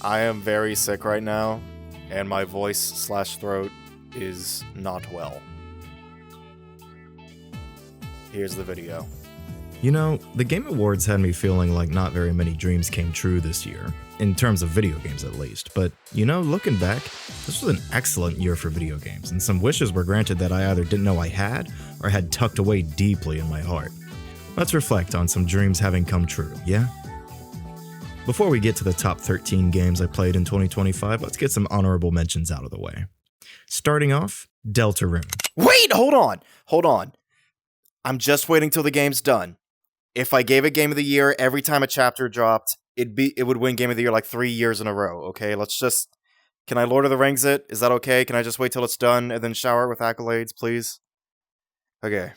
I am very sick right now, and my voice/throat is not well. Here's the video. You know, the Game Awards had me feeling like not very many dreams came true this year, in terms of video games at least, but you know, looking back, this was an excellent year for video games, and some wishes were granted that I either didn't know I had, or had tucked away deeply in my heart. Let's reflect on some dreams having come true, yeah? Before we get to the top 13 games I played in 2025, let's get some honorable mentions out of the way. Starting off, Deltarune. Wait, hold on. I'm just waiting till the game's done. If I gave it Game of the Year every time a chapter dropped, it would win Game of the Year like 3 years in a row, okay? Can I Lord of the Rings it? Is that okay? Can I just wait till it's done and then shower it with accolades, please? Okay.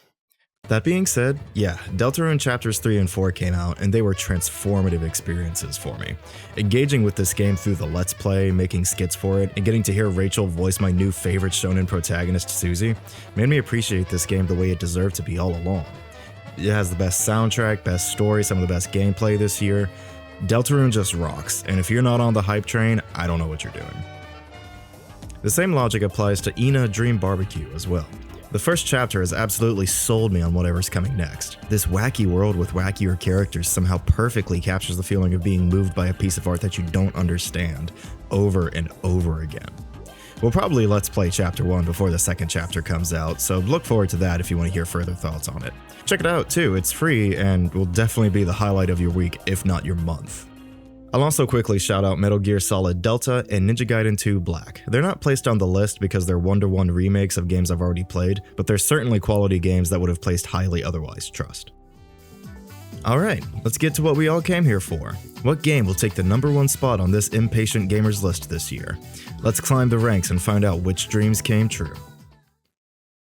That being said, yeah, Deltarune Chapters 3 and 4 came out, and they were transformative experiences for me. Engaging with this game through the Let's Play, making skits for it, and getting to hear Rachel voice my new favorite shonen protagonist, Suzy, made me appreciate this game the way it deserved to be all along. It has the best soundtrack, best story, some of the best gameplay this year. Deltarune just rocks, and if you're not on the hype train, I don't know what you're doing. The same logic applies to Ina Dream Barbecue as well. The first chapter has absolutely sold me on whatever's coming next. This wacky world with wackier characters somehow perfectly captures the feeling of being moved by a piece of art that you don't understand, over and over again. We'll probably Let's Play Chapter 1 before the second chapter comes out, so look forward to that if you want to hear further thoughts on it. Check it out too, it's free and will definitely be the highlight of your week, if not your month. I'll also quickly shout out Metal Gear Solid Delta and Ninja Gaiden 2 Black. They're not placed on the list because they're one-to-one remakes of games I've already played, but they're certainly quality games that would have placed highly otherwise, trust. Alright, let's get to what we all came here for. What game will take the #1 spot on this impatient gamer's list this year? Let's climb the ranks and find out which dreams came true.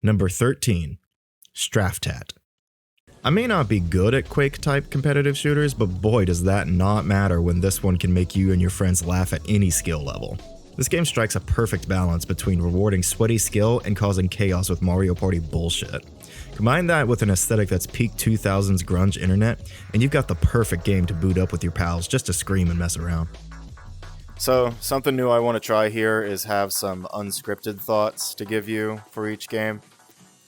Number 13. Straftat. I may not be good at Quake-type competitive shooters, but boy does that not matter when this one can make you and your friends laugh at any skill level. This game strikes a perfect balance between rewarding sweaty skill and causing chaos with Mario Party bullshit. Combine that with an aesthetic that's peak 2000s grunge internet, and you've got the perfect game to boot up with your pals just to scream and mess around. So, something new I want to try here is have some unscripted thoughts to give you for each game.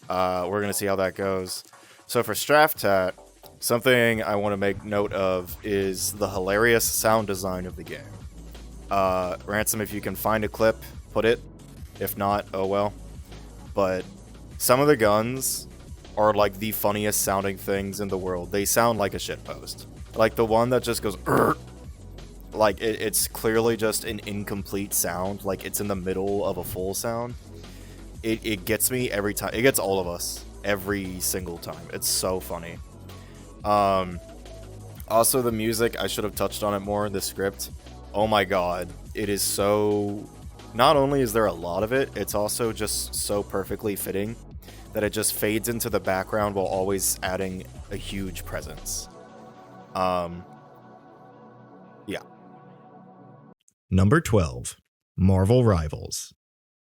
We're going to see how that goes. So for Straftat, something I want to make note of is the hilarious sound design of the game. Ransom, if you can find a clip, put it. If not, oh well. But some of the guns are like the funniest sounding things in the world. They sound like a shitpost. Like the one that just goes, "Urgh." Like it's clearly just an incomplete sound. Like it's in the middle of a full sound. It gets me every time. It gets all of us every single time. It's so funny. Also the music, I should have touched on it more in the script. Oh my god, it is so... Not only is there a lot of it, it's also just so perfectly fitting that it just fades into the background while always adding a huge presence. Yeah. Number 12. Marvel Rivals.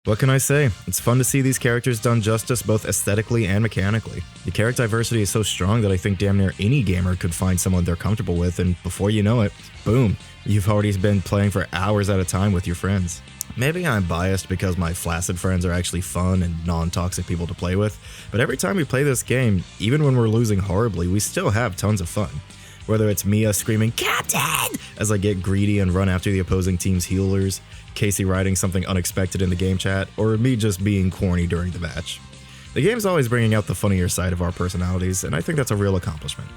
What can I say? It's fun to see these characters done justice both aesthetically and mechanically. The character diversity is so strong that I think damn near any gamer could find someone they're comfortable with, and before you know it, boom, you've already been playing for hours at a time with your friends. Maybe I'm biased because my flaccid friends are actually fun and non-toxic people to play with, but every time we play this game, even when we're losing horribly, we still have tons of fun. Whether it's Mia screaming, "Captain!" as I get greedy and run after the opposing team's healers, Casey writing something unexpected in the game chat, or me just being corny during the match. The game's always bringing out the funnier side of our personalities, and I think that's a real accomplishment.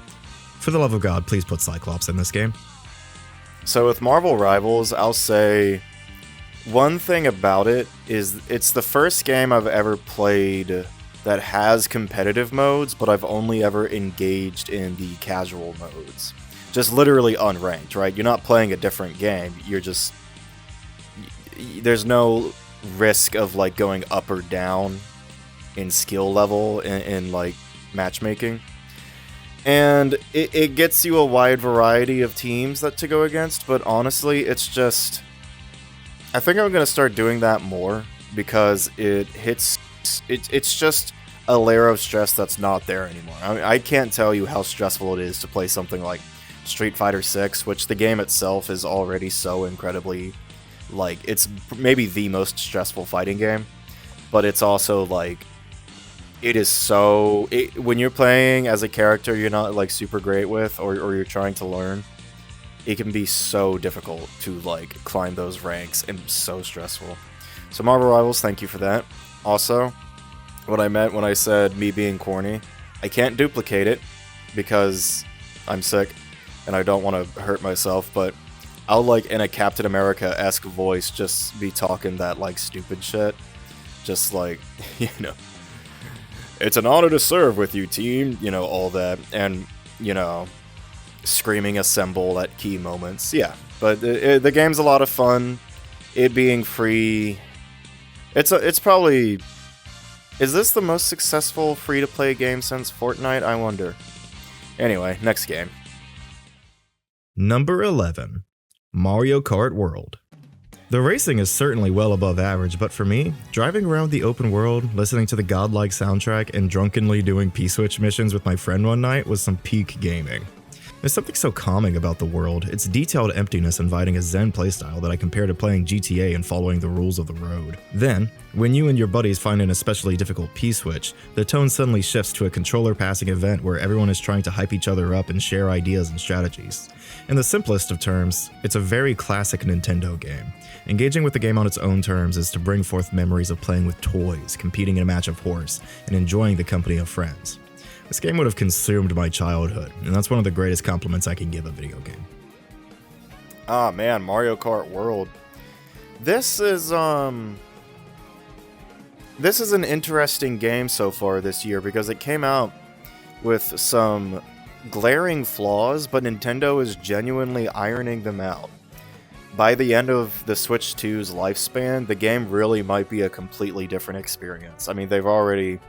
For the love of God, please put Cyclops in this game. So with Marvel Rivals, I'll say one thing about it is it's the first game I've ever played that has competitive modes, but I've only ever engaged in the casual modes. Just literally unranked, right? You're not playing a different game, you're just... There's no risk of like going up or down in skill level in like matchmaking. And it gets you a wide variety of teams to go against, but honestly, it's just... I think I'm going to start doing that more, because it's just a layer of stress that's not there anymore. I can't tell you how stressful it is to play something like Street Fighter 6, which the game itself is already so incredibly, like, it's maybe the most stressful fighting game, but it's also, like, it is so, when you're playing as a character you're not, like, super great with, or you're trying to learn, it can be so difficult to, like, climb those ranks and so stressful. So Marvel Rivals, thank you for that. Also, what I meant when I said me being corny, I can't duplicate it because I'm sick and I don't want to hurt myself, but I'll, like, in a Captain America-esque voice just be talking that, like, stupid shit. Just like, you know, it's an honor to serve with you, team, you know, all that, and, you know, screaming assemble at key moments. Yeah, but the game's a lot of fun. It being free, it's probably, is this the most successful free-to-play game since Fortnite? I wonder. Anyway, next game. Number 11. Mario Kart World. The racing is certainly well above average, but for me, driving around the open world, listening to the godlike soundtrack, and drunkenly doing P-Switch missions with my friend one night was some peak gaming. There's something so calming about the world, its detailed emptiness inviting a zen playstyle that I compare to playing GTA and following the rules of the road. Then, when you and your buddies find an especially difficult P-Switch, the tone suddenly shifts to a controller-passing event where everyone is trying to hype each other up and share ideas and strategies. In the simplest of terms, it's a very classic Nintendo game. Engaging with the game on its own terms is to bring forth memories of playing with toys, competing in a match of horse, and enjoying the company of friends. This game would have consumed my childhood, and that's one of the greatest compliments I can give a video game. Ah, man, Mario Kart World. This is an interesting game so far this year because it came out with some glaring flaws, but Nintendo is genuinely ironing them out. By the end of the Switch 2's lifespan, the game really might be a completely different experience. I mean, they've already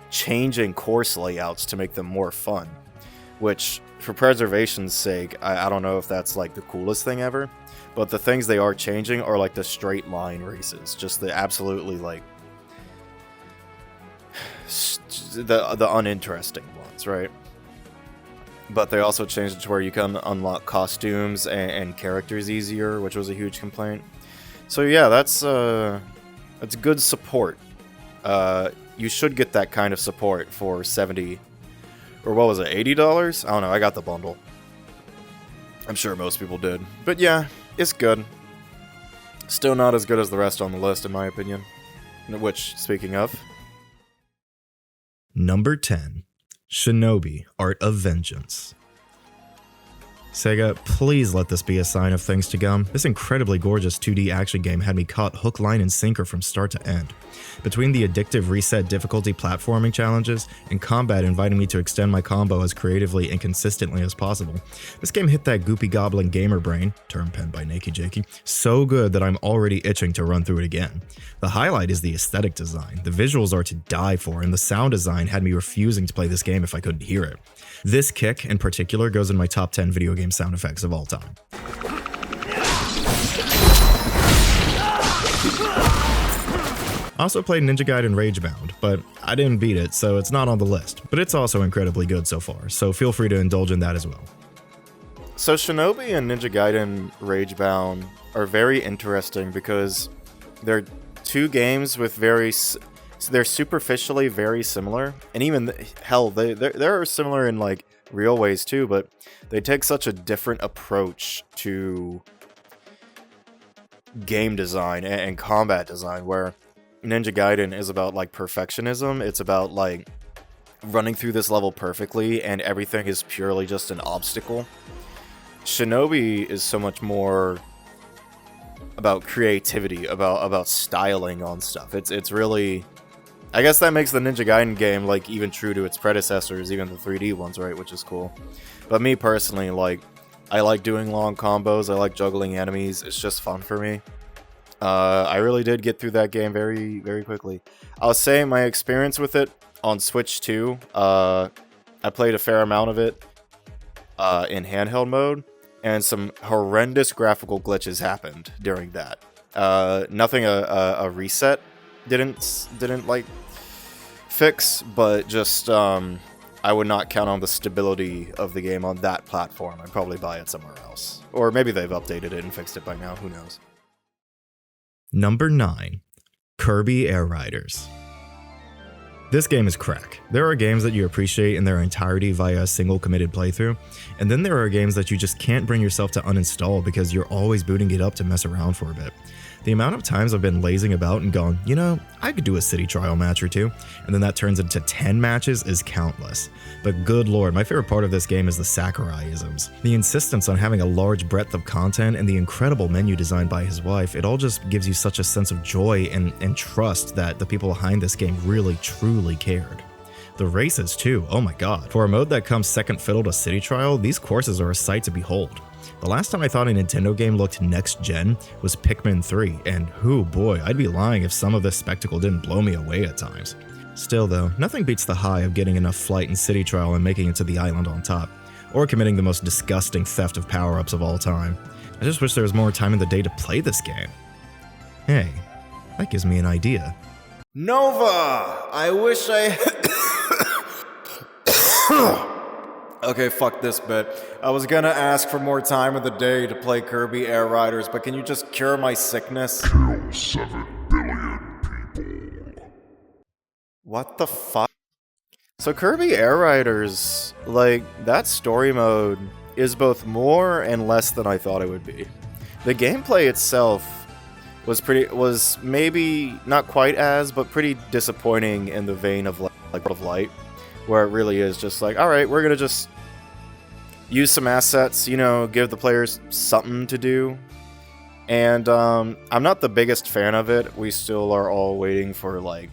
changing course layouts to make them more fun, which, for preservation's sake, I don't know if that's, like, the coolest thing ever, but the things they are changing are, like, the straight line races, just the absolutely, like, the uninteresting ones, right? But they also changed it to where you can unlock costumes and characters easier, which was a huge complaint. So yeah, that's good support. You should get that kind of support for $70, or what was it, $80? I don't know, I got the bundle. I'm sure most people did. But yeah, it's good. Still not as good as the rest on the list, in my opinion. Which, speaking of... Number 10. Shinobi Art of Vengeance. Sega, please let this be a sign of things to come. This incredibly gorgeous 2D action game had me caught hook, line, and sinker from start to end. Between the addictive reset difficulty platforming challenges and combat inviting me to extend my combo as creatively and consistently as possible, this game hit that goopy goblin gamer brain, term penned by Nakey Jakey, so good that I'm already itching to run through it again. The highlight is the aesthetic design. The visuals are to die for, and the sound design had me refusing to play this game if I couldn't hear it. This kick, in particular, goes in my top 10 video game sound effects of all time. I also played Ninja Gaiden Ragebound, but I didn't beat it, so it's not on the list. But it's also incredibly good so far, so feel free to indulge in that as well. So Shinobi and Ninja Gaiden Ragebound are very interesting because they're two games with they're superficially very similar, and even hell, they're similar in, like, real ways too, but they take such a different approach to game design and combat design, where Ninja Gaiden is about, like, perfectionism. It's about, like, running through this level perfectly and everything is purely just an obstacle. Shinobi is so much more about creativity, about styling on stuff. It's really, I guess that makes the Ninja Gaiden game, like, even true to its predecessors, even the 3D ones, right, which is cool. But me personally, like, I like doing long combos, I like juggling enemies, it's just fun for me. I really did get through that game very, very quickly. I'll say my experience with it on Switch 2, I played a fair amount of it in handheld mode, and some horrendous graphical glitches happened during that. Nothing a reset didn't like fix, but just I I would not count on the stability of the game on that platform. I'd probably buy it somewhere else. Or maybe they've updated it and fixed it by now, who knows. Number 9. Kirby Air Riders. This game is crack. There are games that you appreciate in their entirety via a single committed playthrough, and then there are games that you just can't bring yourself to uninstall because you're always booting it up to mess around for a bit. The amount of times I've been lazing about and gone, you know, I could do a city trial match or two, and then that turns into 10 matches is countless. But good lord, my favorite part of this game is the Sakurai-isms. The insistence on having a large breadth of content and the incredible menu designed by his wife, it all just gives you such a sense of joy and trust that the people behind this game really truly cared. The races too, oh my god. For a mode that comes second fiddle to City Trial, these courses are a sight to behold. The last time I thought a Nintendo game looked next gen was Pikmin 3, and whoo boy, I'd be lying if some of this spectacle didn't blow me away at times. Still though, nothing beats the high of getting enough flight in City Trial and making it to the island on top, or committing the most disgusting theft of power-ups of all time. I just wish there was more time in the day to play this game. Hey, that gives me an idea. Nova! I wish I... Okay, fuck this bit. I was gonna ask for more time of the day to play Kirby Air Riders, but can you just cure my sickness? Kill 7 billion people. What the fuck? So Kirby Air Riders, like, that story mode is both more and less than I thought it would be. The gameplay itself was maybe not quite as, but pretty disappointing in the vein of like of Light, where it really is just like, alright, we're gonna just use some assets, you know, give the players something to do. And I'm not the biggest fan of it. We still are all waiting for, like,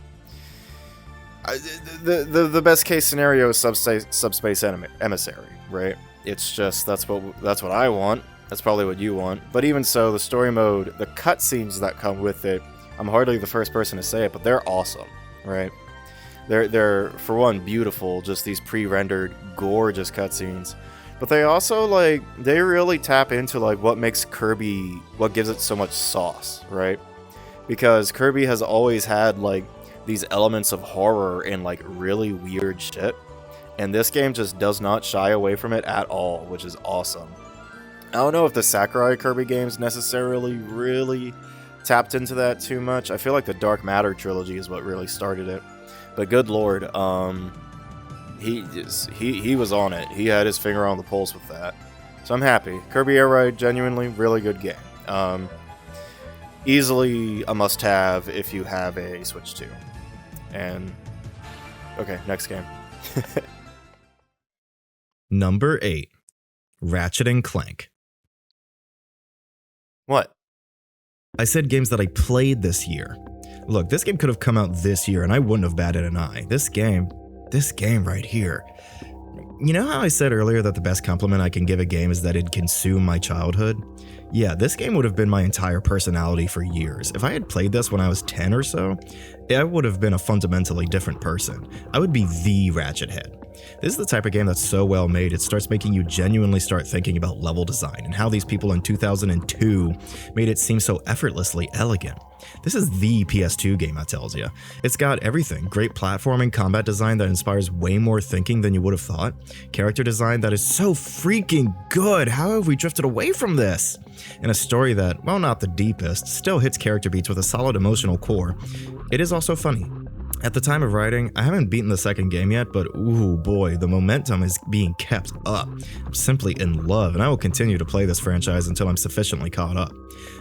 the best case scenario is subspace emissary, right? It's just that's what I want. That's probably what you want. But even so, the story mode, the cutscenes that come with it, I'm hardly the first person to say it, but they're awesome, right? They're for one beautiful, just these pre-rendered gorgeous cutscenes. But they also, like, they really tap into, like, what makes Kirby, what gives it so much sauce, right? Because Kirby has always had, like, these elements of horror and, like, really weird shit. And this game just does not shy away from it at all, which is awesome. I don't know if the Sakurai Kirby games necessarily really tapped into that too much. I feel like the Dark Matter trilogy is what really started it. But good lord, he was on it. He had his finger on the pulse with that. So I'm happy. Kirby Air Ride, genuinely really good game. Easily a must-have if you have a Switch 2. And okay, next game. Number 8. Ratchet and Clank. What? I said games that I played this year. Look, this game could have come out this year and I wouldn't have batted an eye. This game right here. You know how I said earlier that the best compliment I can give a game is that it consumed my childhood? Yeah, this game would have been my entire personality for years. If I had played this when I was 10 or so, I would have been a fundamentally different person. I would be the Ratchet head. This is the type of game that's so well made, it starts making you genuinely start thinking about level design and how these people in 2002 made it seem so effortlessly elegant. This is the PS2 game, I tells ya. It's got everything. Great platforming, combat design that inspires way more thinking than you would have thought. Character design that is so freaking good. How have we drifted away from this? And a story that, while not the deepest, still hits character beats with a solid emotional core. It is also funny. At the time of writing, I haven't beaten the second game yet, but ooh boy, the momentum is being kept up. I'm simply in love, and I will continue to play this franchise until I'm sufficiently caught up.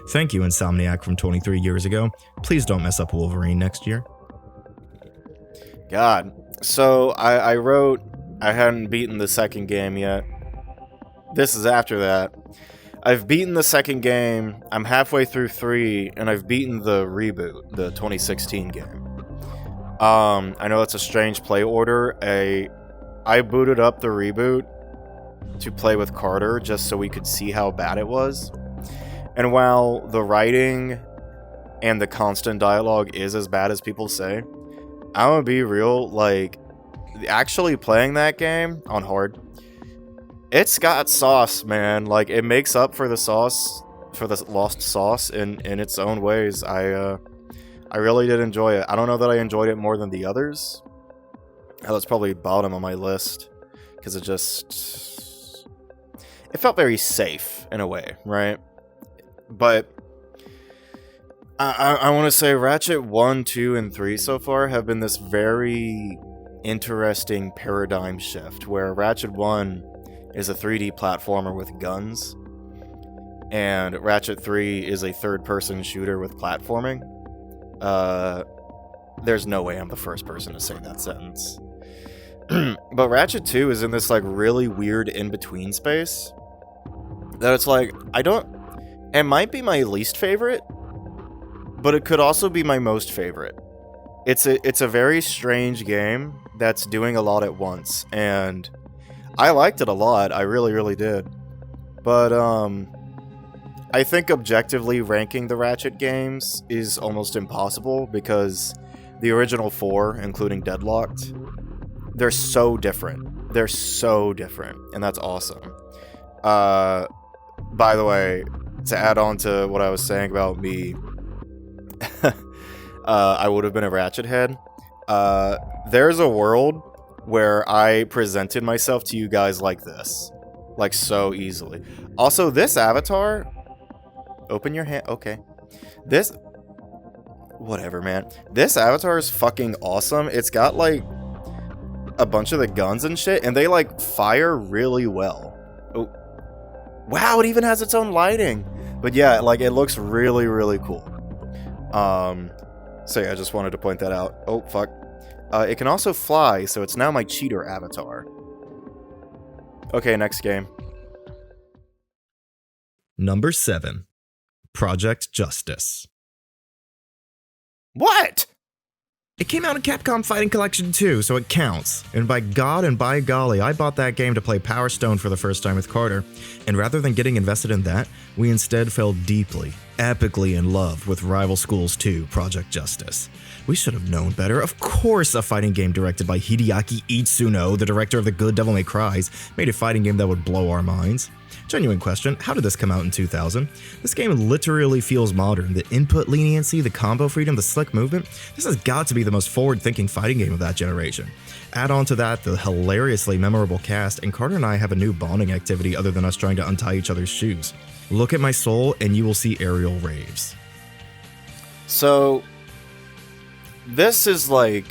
Thank you, Insomniac from 23 years ago. Please don't mess up Wolverine next year. God. So, I wrote I hadn't beaten the second game yet. This is after that. I've beaten the second game, I'm halfway through 3, and I've beaten the reboot, the 2016 game. I know that's a strange play order. I booted up the reboot to play with Carter just so we could see how bad it was. And while the writing and the constant dialogue is as bad as people say, I'm gonna be real, like, actually playing that game on hard, it's got sauce, man. Like, it makes up for the sauce, for the lost sauce in its own ways. I really did enjoy it. I don't know that I enjoyed it more than the others. hell, it's probably bottom on my list because it felt very safe in a way, right? But I want to say Ratchet 1, 2, and 3 so far have been this very interesting paradigm shift where Ratchet 1 is a 3D platformer with guns, and Ratchet 3 is a third-person shooter with platforming. There's no way I'm the first person to say that sentence. But Ratchet 2 is in this like really weird in-between space that it's like, it might be my least favorite, but it could also be my most favorite. It's a very strange game that's doing a lot at once, and I liked it a lot. I really, really did. But I think objectively ranking the Ratchet games is almost impossible because the original 4, including Deadlocked, they're so different. They're so different, and that's awesome. By the way, to add on to what I was saying about me, I would have been a Ratchet head. There's a world where I presented myself to you guys like this. Like, so easily. Also, this avatar... Open your hand. Okay. This... Whatever, man. This avatar is fucking awesome. It's got, like, a bunch of the guns and shit, and they, like, fire really well. Oh. Wow, it even has its own lighting. But yeah, like, it looks really, really cool. So yeah, I just wanted to point that out. Oh, fuck. It can also fly, so it's now my cheater avatar. Okay, next game. Number 7. Project Justice. What? It came out in Capcom Fighting Collection 2, so it counts. And by God and by golly, I bought that game to play Power Stone for the first time with Carter. And rather than getting invested in that, we instead fell deeply, epically in love with Rival Schools 2, Project Justice. We should have known better. Of course, a fighting game directed by Hideaki Itsuno, the director of the good Devil May Cry's, made a fighting game that would blow our minds. Genuine question, how did this come out in 2000? This game literally feels modern. The input leniency, the combo freedom, the slick movement. This has got to be the most forward-thinking fighting game of that generation. Add on to that the hilariously memorable cast, and Carter and I have a new bonding activity other than us trying to untie each other's shoes. Look at my soul and you will see Ariel raves. So, this is like,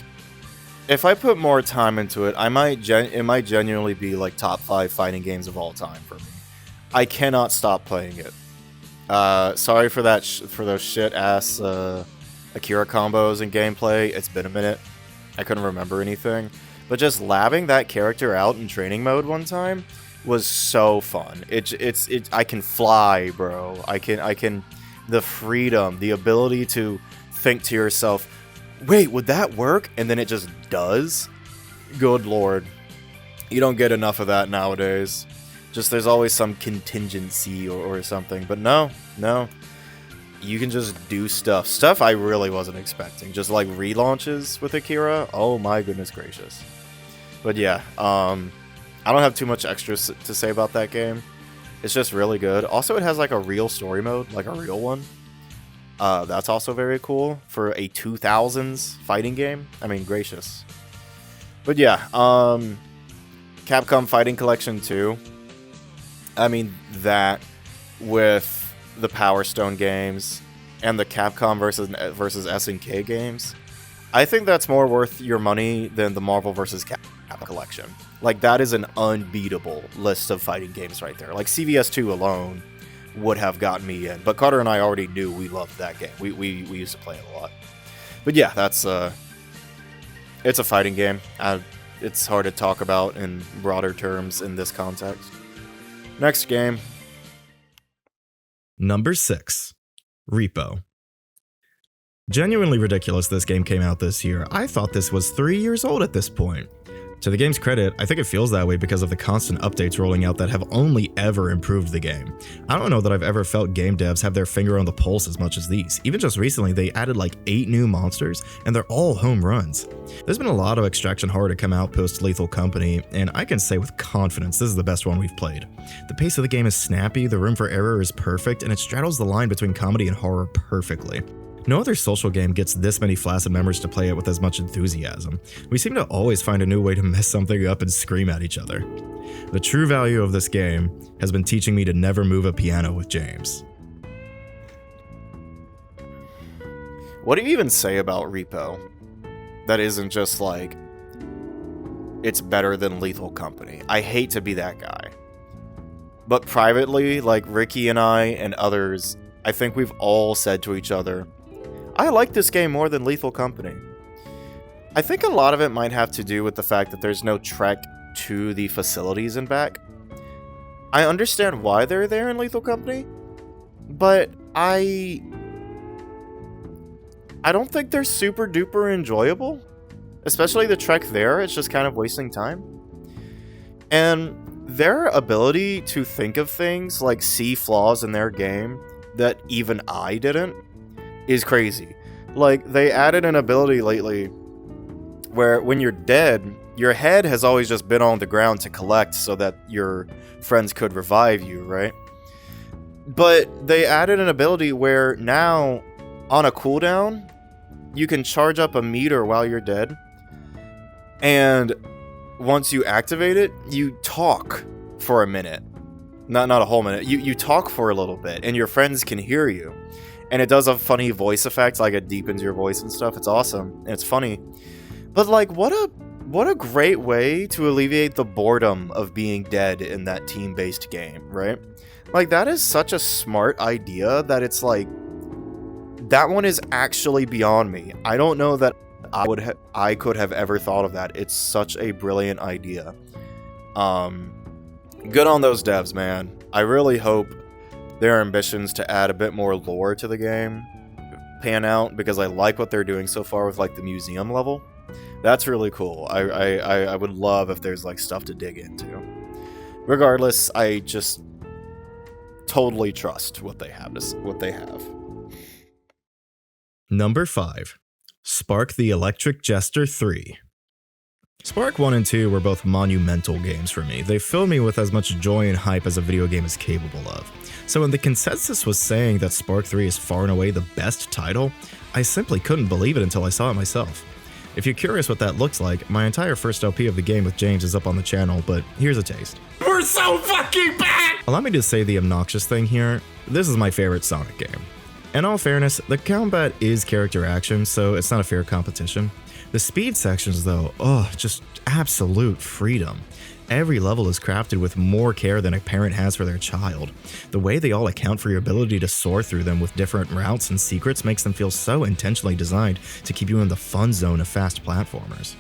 if I put more time into it, it might genuinely be like top 5 fighting games of all time for me. I cannot stop playing it. Sorry for that, for those shit-ass Akira combos and gameplay. It's been a minute. I couldn't remember anything. But just labbing that character out in training mode one time was so fun. I can fly, bro. I can, the freedom, the ability to think to yourself, wait, would that work? And then it just does? Good lord. You don't get enough of that nowadays. Just there's always some contingency or something. But no. You can just do stuff. Stuff I really wasn't expecting. Just like relaunches with Akira. Oh my goodness gracious. But yeah, I don't have too much extra to say about that game. It's just really good. Also, it has like a real story mode, like a real one. That's also very cool for a 2000s fighting game. I mean, gracious. But yeah, Capcom Fighting Collection 2. I mean, that with the Power Stone games and the Capcom versus SNK games, I think that's more worth your money than the Marvel vs. Capcom collection. Like, that is an unbeatable list of fighting games right there. Like, CVS2 alone would have gotten me in, but Carter and I already knew we loved that game. We used to play it a lot. But yeah, that's it's a fighting game. It's hard to talk about in broader terms in this context. Next game. Number 6. Repo. Genuinely ridiculous this game came out this year. I thought this was 3 years old at this point. To the game's credit, I think it feels that way because of the constant updates rolling out that have only ever improved the game. I don't know that I've ever felt game devs have their finger on the pulse as much as these. Even just recently, they added like 8 new monsters, and they're all home runs. There's been a lot of extraction horror to come out post Lethal Company, and I can say with confidence this is the best one we've played. The pace of the game is snappy, the room for error is perfect, and it straddles the line between comedy and horror perfectly. No other social game gets this many flaccid members to play it with as much enthusiasm. We seem to always find a new way to mess something up and scream at each other. The true value of this game has been teaching me to never move a piano with James. What do you even say about Repo? That isn't just like, it's better than Lethal Company. I hate to be that guy. But privately, like Ricky and I and others, I think we've all said to each other, I like this game more than Lethal Company. I think a lot of it might have to do with the fact that there's no trek to the facilities and back. I understand why they're there in Lethal Company, but I don't think they're super duper enjoyable. Especially the trek there, it's just kind of wasting time. And their ability to think of things, like see flaws in their game that even I didn't, is crazy. Like, they added an ability lately where when you're dead, your head has always just been on the ground to collect so that your friends could revive you, right? But they added an ability where now, on a cooldown, you can charge up a meter while you're dead. And once you activate it, you talk for a minute. Not a whole minute. You talk for a little bit, and your friends can hear you. And it does a funny voice effect, like it deepens your voice and stuff. It's awesome, and it's funny. But like, what a great way to alleviate the boredom of being dead in that team-based game, right? Like, that is such a smart idea that it's like, that one is actually beyond me. I don't know that I could have ever thought of that. It's such a brilliant idea. Good on those devs, man. I really hope their ambitions to add a bit more lore to the game pan out, because I like what they're doing so far with like the museum level. That's really cool. I would love if there's like stuff to dig into. Regardless, I just totally trust what they have. Number 5. Spark the Electric Jester 3. Spark 1 and 2 were both monumental games for me. They filled me with as much joy and hype as a video game is capable of. So when the consensus was saying that Spark 3 is far and away the best title, I simply couldn't believe it until I saw it myself. If you're curious what that looks like, my entire first LP of the game with James is up on the channel, but here's a taste. We're so fucking bad! Allow me to say the obnoxious thing here, this is my favorite Sonic game. In all fairness, the combat is character action, so it's not a fair competition. The speed sections though, just absolute freedom. Every level is crafted with more care than a parent has for their child. The way they all account for your ability to soar through them with different routes and secrets makes them feel so intentionally designed to keep you in the fun zone of fast platformers.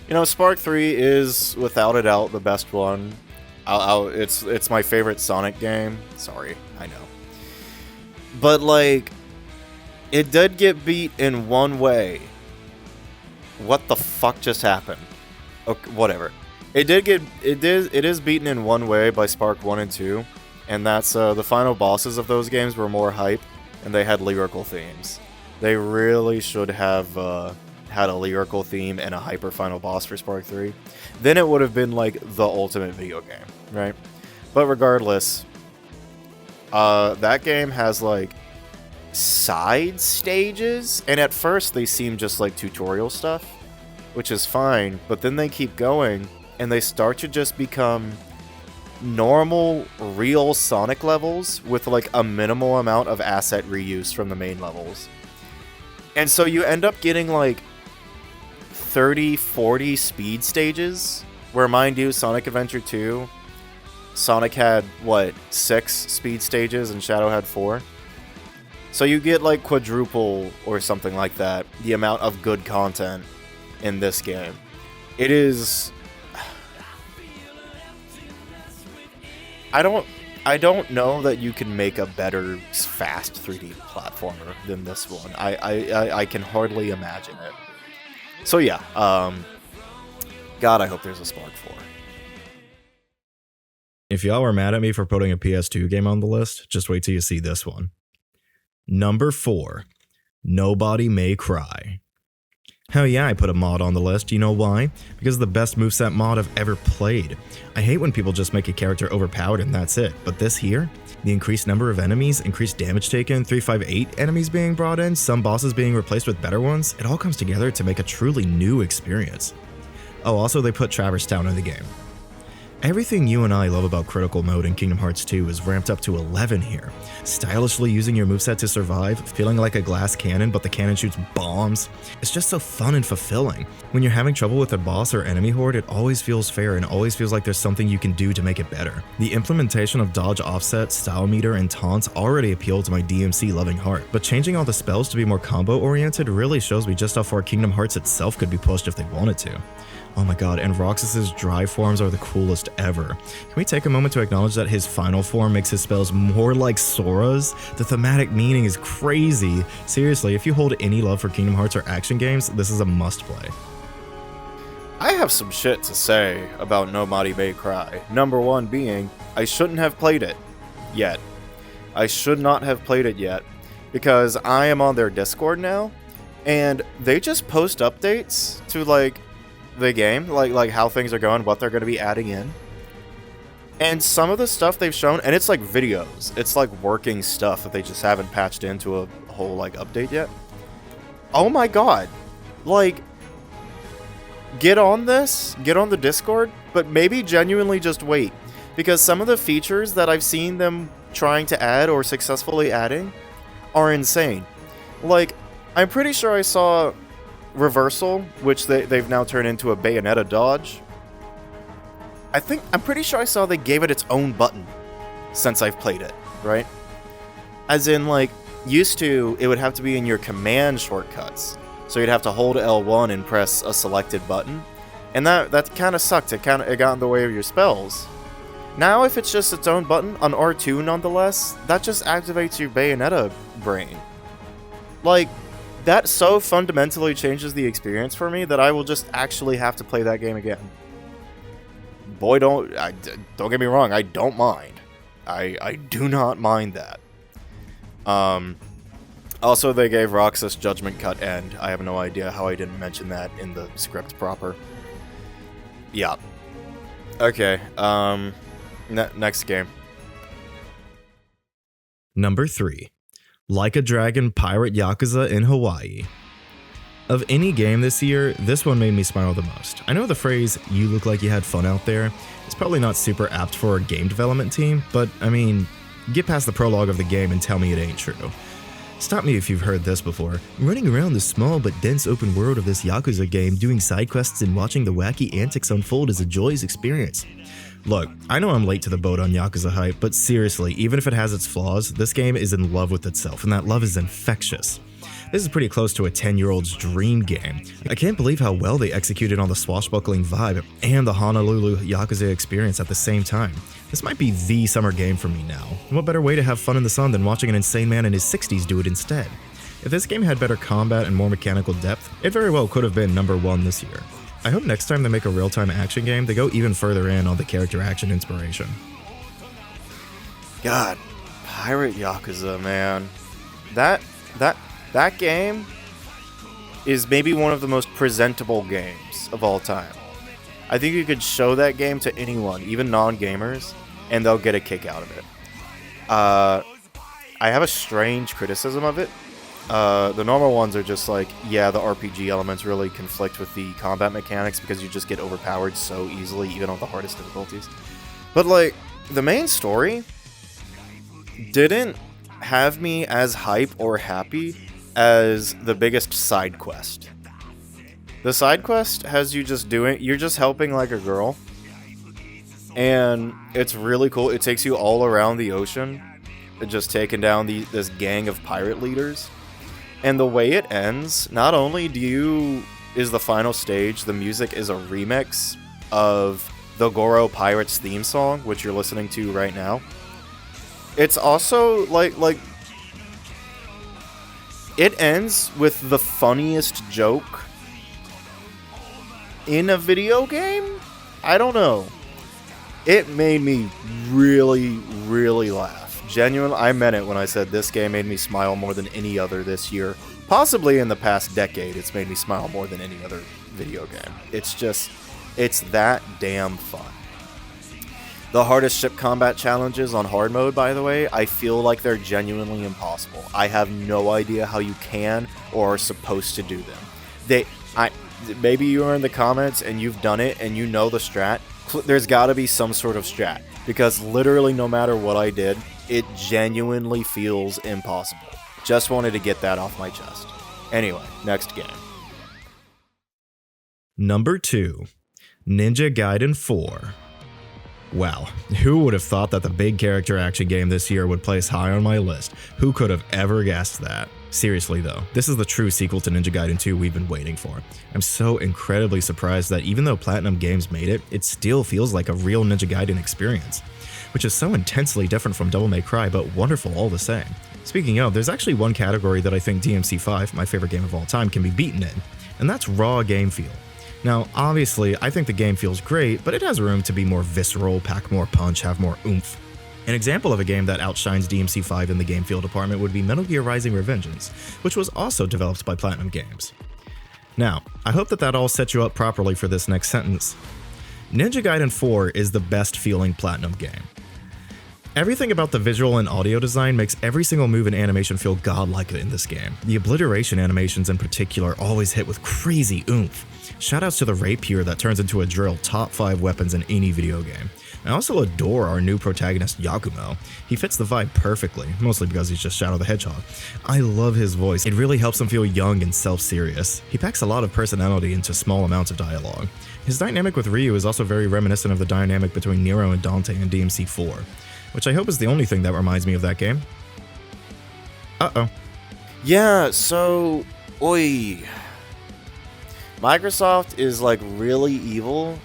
You know, Spark 3 is without a doubt the best one. It's my favorite Sonic game. Sorry, I know. But like, it did get beat in one way. What the fuck just happened? Okay, whatever. It is beaten in one way by Spark 1 and 2, and that's the final bosses of those games were more hype, and they had lyrical themes. They really should have had a lyrical theme and a hyper final boss for Spark 3. Then it would have been like the ultimate video game, right? But regardless, that game has like side stages, and at first they seem just like tutorial stuff, which is fine, but then they keep going and they start to just become normal real Sonic levels with like a minimal amount of asset reuse from the main levels. And so you end up getting like 30-40 speed stages, where, mind you, Sonic Adventure 2, Sonic had, what, 6 speed stages and Shadow had 4? So you get like quadruple or something like that, the amount of good content in this game. It is... I don't know that you can make a better fast 3D platformer than this one. I can hardly imagine it. So yeah, God, I hope there's a Spark 4. If y'all were mad at me for putting a PS2 game on the list, just wait till you see this one. Number 4. Nobody May Cry. Hell yeah, I put a mod on the list. You know why? Because it's the best moveset mod I've ever played. I hate when people just make a character overpowered and that's it, but this here? The increased number of enemies, increased damage taken, 358 enemies being brought in, some bosses being replaced with better ones, it all comes together to make a truly new experience. Oh, also they put Traverse Town in the game. Everything you and I love about critical mode in Kingdom Hearts 2 is ramped up to 11 here. Stylishly using your moveset to survive, feeling like a glass cannon but the cannon shoots bombs. It's just so fun and fulfilling. When you're having trouble with a boss or enemy horde, it always feels fair and always feels like there's something you can do to make it better. The implementation of dodge offset, style meter, and taunts already appeal to my DMC loving heart, but changing all the spells to be more combo oriented really shows me just how far Kingdom Hearts itself could be pushed if they wanted to. Oh my god, and Roxas's dry forms are the coolest ever. Can we take a moment to acknowledge that his final form makes his spells more like Sora's? The thematic meaning is crazy. Seriously, if you hold any love for Kingdom Hearts or action games, this is a must-play. I have some shit to say about Nobody May Cry. Number one being, I shouldn't have played it yet. I should not have played it yet, because I am on their Discord now, and they just post updates to, like, the game, like how things are going, what they're going to be adding in. And some of the stuff they've shown, and it's like videos, it's like working stuff that they just haven't patched into a whole like update yet. Oh my god. Like, get on this, get on the Discord, but maybe genuinely just wait. Because some of the features that I've seen them trying to add or successfully adding are insane. Like, I'm pretty sure I saw reversal, which they've now turned into a Bayonetta dodge. I'm pretty sure I saw they gave it its own button since I've played it, right? As in, like, used to, it would have to be in your command shortcuts. So you'd have to hold L1 and press a selected button. And that kind of sucked. It got in the way of your spells. Now, if it's just its own button, on R2 nonetheless, that just activates your Bayonetta brain. Like, that so fundamentally changes the experience for me that I will just actually have to play that game again. Boy, don't get me wrong, I don't mind. I do not mind that. Also, they gave Roxas Judgment Cut End. I have no idea how I didn't mention that in the script proper. Yeah. Okay, next game. Number 3. Like a Dragon Pirate Yakuza in Hawaii. Of any game this year, this one made me smile the most. I know the phrase, "you look like you had fun out there," is probably not super apt for a game development team, but I mean, get past the prologue of the game and tell me it ain't true. Stop me if you've heard this before. Running around the small but dense open world of this Yakuza game, doing side quests and watching the wacky antics unfold is a joyous experience. Look, I know I'm late to the boat on Yakuza hype, but seriously, even if it has its flaws, this game is in love with itself, and that love is infectious. This is pretty close to a 10-year-old's dream game. I can't believe how well they executed on the swashbuckling vibe and the Honolulu Yakuza experience at the same time. This might be the summer game for me now. And what better way to have fun in the sun than watching an insane man in his 60s do it instead? If this game had better combat and more mechanical depth, it very well could have been number 1 this year. I hope next time they make a real-time action game, they go even further in on the character action inspiration. God, Pirate Yakuza, man. That game is maybe one of the most presentable games of all time. I think you could show that game to anyone, even non-gamers, and they'll get a kick out of it. I have a strange criticism of it. The normal ones are just like, yeah, the RPG elements really conflict with the combat mechanics because you just get overpowered so easily, even on the hardest difficulties. But, like, the main story didn't have me as hype or happy as the biggest side quest. The side quest has you just you're just helping, like, a girl. And it's really cool. It takes you all around the ocean, just taking down this gang of pirate leaders. And the way it ends, not only is the final stage, the music is a remix of the Goro Pirates theme song, which you're listening to right now. It's also, like, it ends with the funniest joke in a video game? I don't know. It made me really, really laugh. Genuinely, I meant it when I said this game made me smile more than any other this year. Possibly in the past decade, it's made me smile more than any other video game. It's that damn fun. The hardest ship combat challenges on hard mode, by the way, I feel like they're genuinely impossible. I have no idea how you can or are supposed to do them. Maybe you are in the comments and you've done it and you know the strat. There's got to be some sort of strat, because literally no matter what I did, it genuinely feels impossible. Just wanted to get that off my chest. Anyway, next game. Number 2, Ninja Gaiden 4. Wow, who would have thought that the big character action game this year would place high on my list? Who could have ever guessed that? Seriously though, this is the true sequel to Ninja Gaiden 2 we've been waiting for. I'm so incredibly surprised that even though Platinum Games made it, it still feels like a real Ninja Gaiden experience, which is so intensely different from Devil May Cry, but wonderful all the same. Speaking of, there's actually one category that I think DMC5, my favorite game of all time, can be beaten in, and that's raw game feel. Now, obviously, I think the game feels great, but it has room to be more visceral, pack more punch, have more oomph. An example of a game that outshines DMC5 in the game feel department would be Metal Gear Rising: Revengeance, which was also developed by Platinum Games. Now, I hope that all sets you up properly for this next sentence. Ninja Gaiden 4 is the best feeling Platinum game. Everything about the visual and audio design makes every single move and animation feel godlike in this game. The obliteration animations in particular always hit with crazy oomph. Shoutouts to the rapier that turns into a drill, top 5 weapons in any video game. I also adore our new protagonist Yakumo. He fits the vibe perfectly, mostly because he's just Shadow the Hedgehog. I love his voice, it really helps him feel young and self-serious. He packs a lot of personality into small amounts of dialogue. His dynamic with Ryu is also very reminiscent of the dynamic between Nero and Dante in DMC 4, which I hope is the only thing that reminds me of that game. Uh-oh. Yeah, so... Oi. Microsoft is like really evil,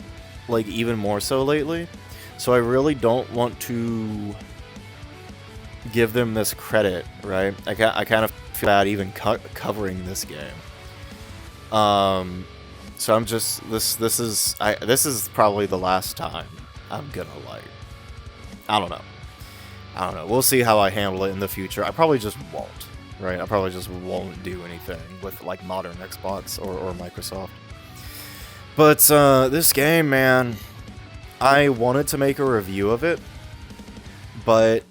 like even more so lately. So I really don't want to give them this credit, right? I kind of feel bad even covering this game. So I'm just this is probably the last time I'm gonna like. I don't know. We'll see how I handle it in the future. I probably just won't. Right, I probably just won't do anything with like modern Xbox or Microsoft. But this game, man, I wanted to make a review of it, but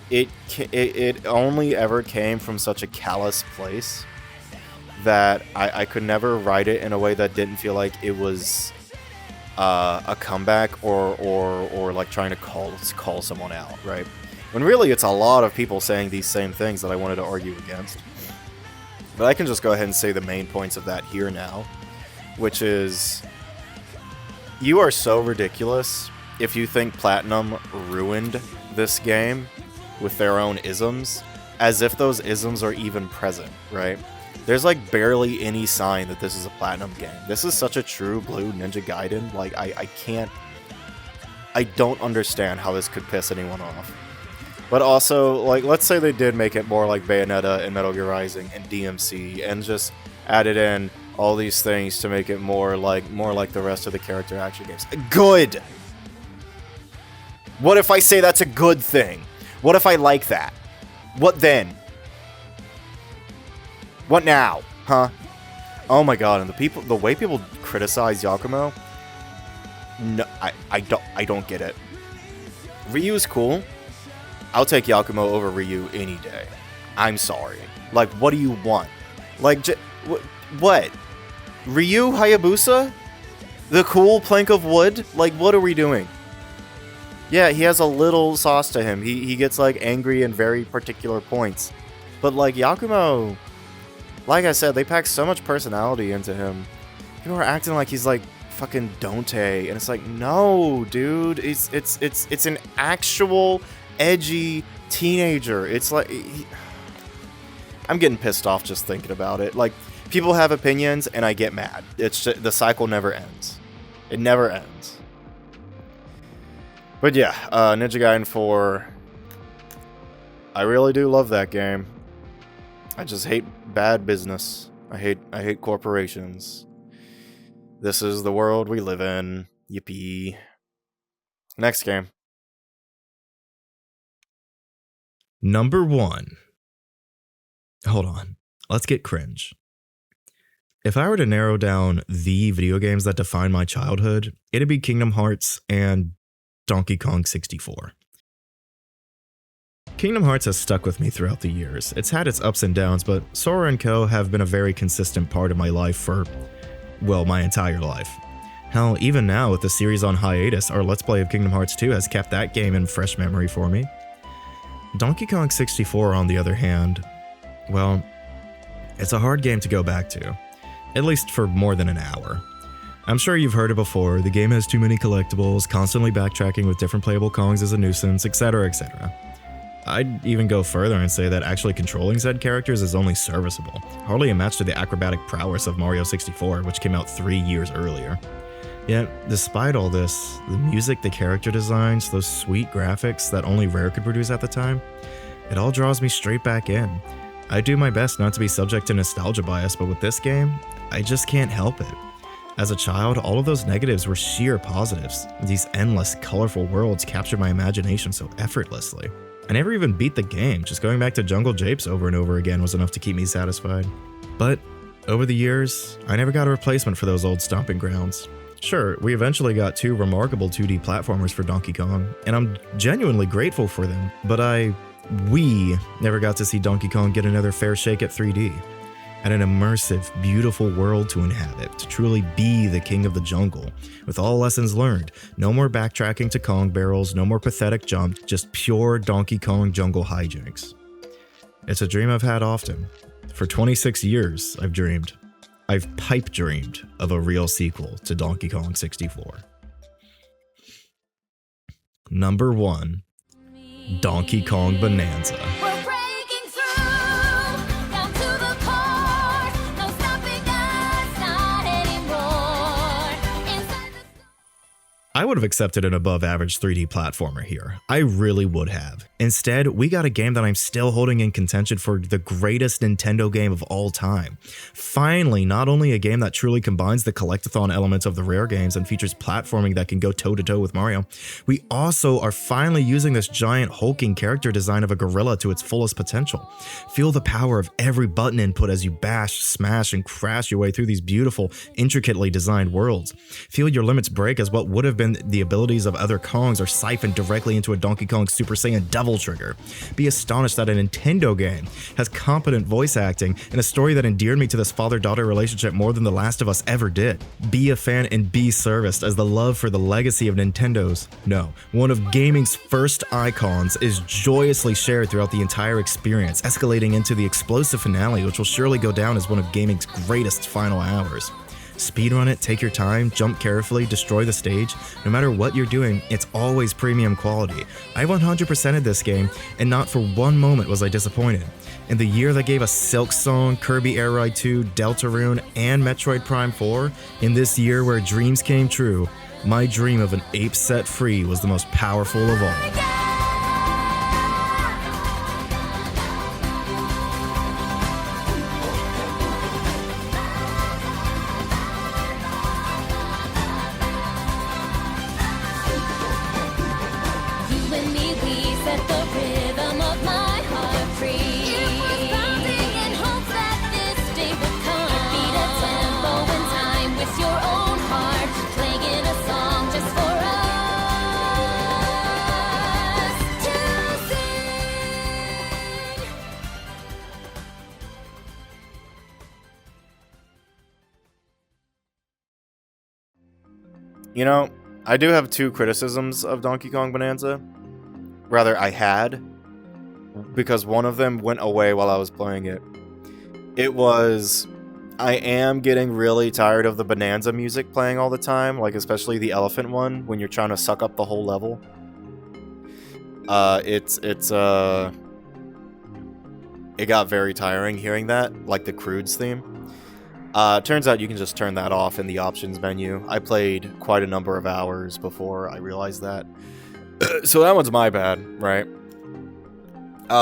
it only ever came from such a callous place that I could never write it in a way that didn't feel like it was a comeback or like trying to call someone out, right? When really it's a lot of people saying these same things that I wanted to argue against. But I can just go ahead and say the main points of that here now, which is, you are so ridiculous if you think Platinum ruined this game with their own isms, as if those isms are even present, right? There's like barely any sign that this is a Platinum game. This is such a true blue Ninja Gaiden, like I don't understand how this could piss anyone off. But also, like, let's say they did make it more like Bayonetta and Metal Gear Rising and DMC, and just added in all these things to make it more like the rest of the character action games. Good! What if I say that's a good thing? What if I like that? What then? What now? Huh? Oh my god, and the way people criticize Yakumo, no, I don't get it. Ryu's cool. I'll take Yakumo over Ryu any day. I'm sorry. Like, what do you want? Like, what? Ryu Hayabusa? The cool plank of wood? Like, what are we doing? Yeah, he has a little sauce to him. He gets, like, angry in very particular points. But, like, Yakumo, like I said, they pack so much personality into him. People are acting like he's, like, fucking Dante. And it's like, no, dude. It's an actual edgy teenager. It's like I'm getting pissed off just thinking about it. Like, people have opinions and I get mad. It's just, the cycle never ends. It never ends. But yeah, Ninja Gaiden 4, I really do love that game. I just hate bad business. I hate corporations. This is the world we live in. Yippee. Next game. Number 1. Hold on. Let's get cringe. If I were to narrow down the video games that define my childhood, it'd be Kingdom Hearts and Donkey Kong 64. Kingdom Hearts has stuck with me throughout the years. It's had its ups and downs, but Sora & Co. have been a very consistent part of my life for, well, my entire life. Hell, even now with the series on hiatus, our Let's Play of Kingdom Hearts 2 has kept that game in fresh memory for me. Donkey Kong 64, on the other hand, well, it's a hard game to go back to, at least for more than an hour. I'm sure you've heard it before, the game has too many collectibles, constantly backtracking with different playable Kongs is a nuisance, etc, etc. I'd even go further and say that actually controlling said characters is only serviceable, hardly a match to the acrobatic prowess of Mario 64, which came out 3 years earlier. Yet, despite all this, the music, the character designs, those sweet graphics that only Rare could produce at the time, it all draws me straight back in. I do my best not to be subject to nostalgia bias, but with this game, I just can't help it. As a child, all of those negatives were sheer positives. These endless, colorful worlds captured my imagination so effortlessly. I never even beat the game, just going back to Jungle Japes over and over again was enough to keep me satisfied. But, over the years, I never got a replacement for those old stomping grounds. Sure, we eventually got 2 remarkable 2D platformers for Donkey Kong, and I'm genuinely grateful for them, but we never got to see Donkey Kong get another fair shake at 3D. And an immersive, beautiful world to inhabit, to truly be the king of the jungle. With all lessons learned, no more backtracking to Kong barrels, no more pathetic jumps, just pure Donkey Kong jungle hijinks. It's a dream I've had often. For 26 years, I've dreamed. I've pipe dreamed of a real sequel to Donkey Kong 64. Number 1. Donkey Kong Bonanza. I would have accepted an above-average 3D platformer here. I really would have. Instead, we got a game that I'm still holding in contention for the greatest Nintendo game of all time. Finally, not only a game that truly combines the collectathon elements of the Rare games and features platforming that can go toe-to-toe with Mario, we also are finally using this giant hulking character design of a gorilla to its fullest potential. Feel the power of every button input as you bash, smash, and crash your way through these beautiful, intricately designed worlds. Feel your limits break as what would have been the abilities of other Kongs are siphoned directly into a Donkey Kong Super Saiyan Devil Trigger. Be astonished that a Nintendo game has competent voice acting and a story that endeared me to this father-daughter relationship more than The Last of Us ever did. Be a fan and be serviced, as the love for the legacy of one of gaming's first icons is joyously shared throughout the entire experience, escalating into the explosive finale which will surely go down as one of gaming's greatest final hours. Speedrun it, take your time, jump carefully, destroy the stage. No matter what you're doing, it's always premium quality. I 100%ed this game, and not for one moment was I disappointed. In the year that gave us Silk Song, Kirby Air Ride 2, Deltarune, and Metroid Prime 4, in this year where dreams came true, my dream of an ape set free was the most powerful of all. You know, I do have 2 criticisms of Donkey Kong Bonanza. Rather, I had, because one of them went away while I was playing it. It was, I am getting really tired of the Bonanza music playing all the time, like especially the elephant one, when you're trying to suck up the whole level. It got very tiring hearing that, like the Croods theme. Turns out you can just turn that off in the options menu. I played quite a number of hours before I realized that. So that one's my bad, right?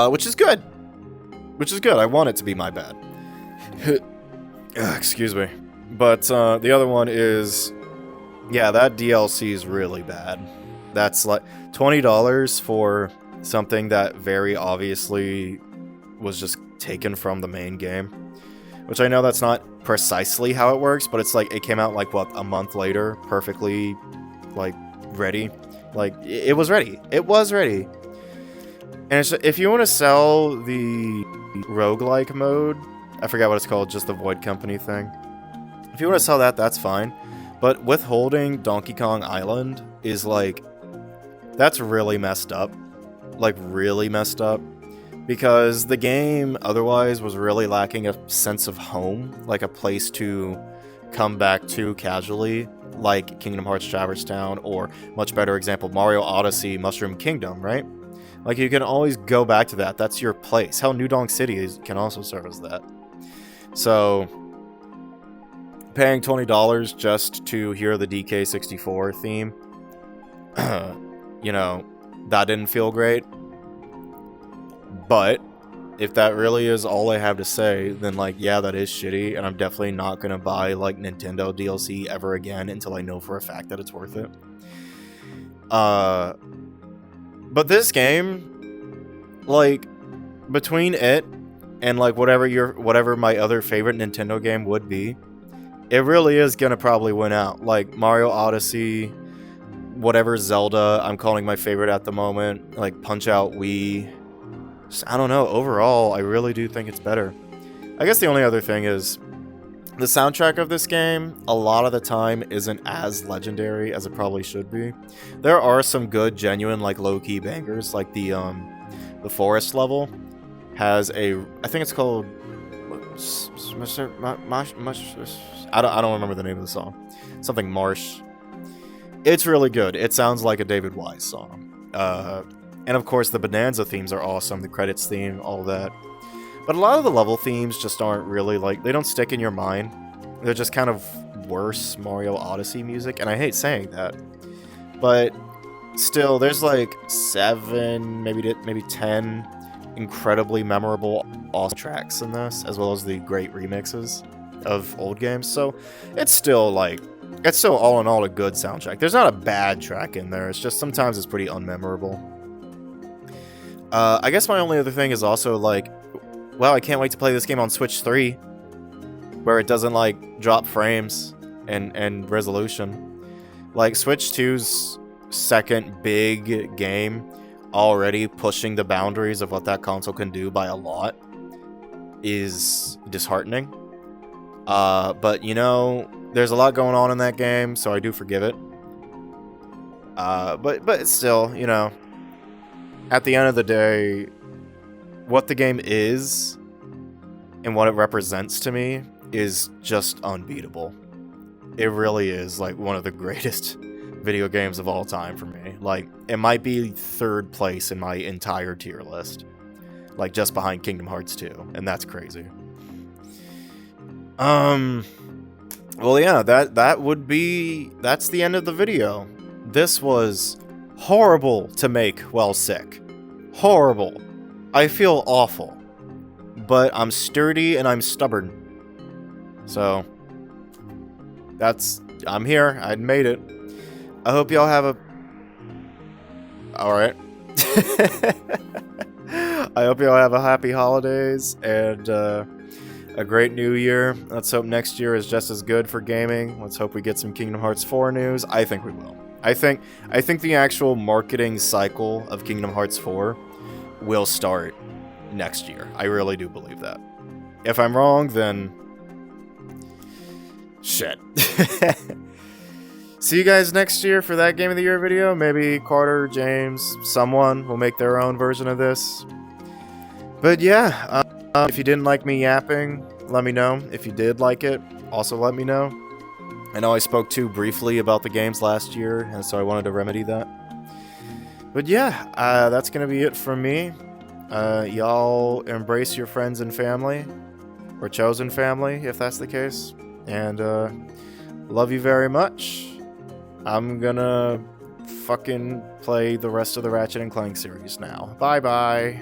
Which is good. Which is good. I want it to be my bad. Excuse me. But the other one is... yeah, that DLC is really bad. That's like $20 for something that very obviously was just taken from the main game. Which I know that's not precisely how it works, but it's like it came out like, what, a month later, perfectly, like, ready. Like, it was ready. It was ready. And if you want to sell the roguelike mode, I forgot what it's called, just the Void Company thing. If you want to sell that, that's fine. But withholding Donkey Kong Island is like, that's really messed up. Like, really messed up. Because the game otherwise was really lacking a sense of home, like a place to come back to casually, like Kingdom Hearts Traverse Town, or much better example, Mario Odyssey Mushroom Kingdom, right? Like, you can always go back to that. That's your place. Hell, New Donk City can also serve as that. So, paying $20 just to hear the DK64 theme, you know, that didn't feel great. But if that really is all I have to say, then, like, yeah, that is shitty, and I'm definitely not gonna buy, like, Nintendo DLC ever again until I know for a fact that it's worth it. But this game, like, between it and, like, whatever my other favorite Nintendo game would be, it really is gonna probably win out. Like, Mario Odyssey, whatever Zelda I'm calling my favorite at the moment, like, Punch-Out Wii. I don't know, overall, I really do think it's better. I guess the only other thing is, the soundtrack of this game, a lot of the time, isn't as legendary as it probably should be. There are some good, genuine, like, low-key bangers, like the forest level has a, I think it's called, I don't remember the name of the song. Something Marsh. It's really good. It sounds like a David Wise song. And of course, the Bonanza themes are awesome, the credits theme, all that. But a lot of the level themes just aren't really, like, they don't stick in your mind. They're just kind of worse Mario Odyssey music, and I hate saying that. But still, there's like 7, maybe 10 incredibly memorable awesome tracks in this, as well as the great remixes of old games. So it's still, like, it's still all in all a good soundtrack. There's not a bad track in there, it's just sometimes it's pretty unmemorable. I guess my only other thing is also, like, well, I can't wait to play this game on Switch 3, where it doesn't, like, drop frames and resolution. Like, Switch 2's second big game, already pushing the boundaries of what that console can do by a lot, is disheartening. But, you know, there's a lot going on in that game, so I do forgive it. But still, you know, at the end of the day, what the game is and what it represents to me is just unbeatable. It really is, like, one of the greatest video games of all time for me. Like, it might be 3rd place in my entire tier list. Like, just behind Kingdom Hearts 2, and that's crazy. Well, yeah, that's the end of the video. This was horrible to make while sick. Horrible. I feel awful. But I'm sturdy and I'm stubborn. So, I'm here. I made it. I hope y'all have a... Alright. I hope y'all have a happy holidays and a great new year. Let's hope next year is just as good for gaming. Let's hope we get some Kingdom Hearts 4 news. I think we will. I think the actual marketing cycle of Kingdom Hearts 4 will start next year. I really do believe that. If I'm wrong, then shit. See you guys next year for that Game of the Year video. Maybe Carter, James, someone will make their own version of this. But yeah, if you didn't like me yapping, let me know. If you did like it, also let me know. I know I spoke too briefly about the games last year, and so I wanted to remedy that. But yeah, that's going to be it from me. Y'all embrace your friends and family, or chosen family, if that's the case. And love you very much. I'm gonna fucking play the rest of the Ratchet & Clank series now. Bye-bye.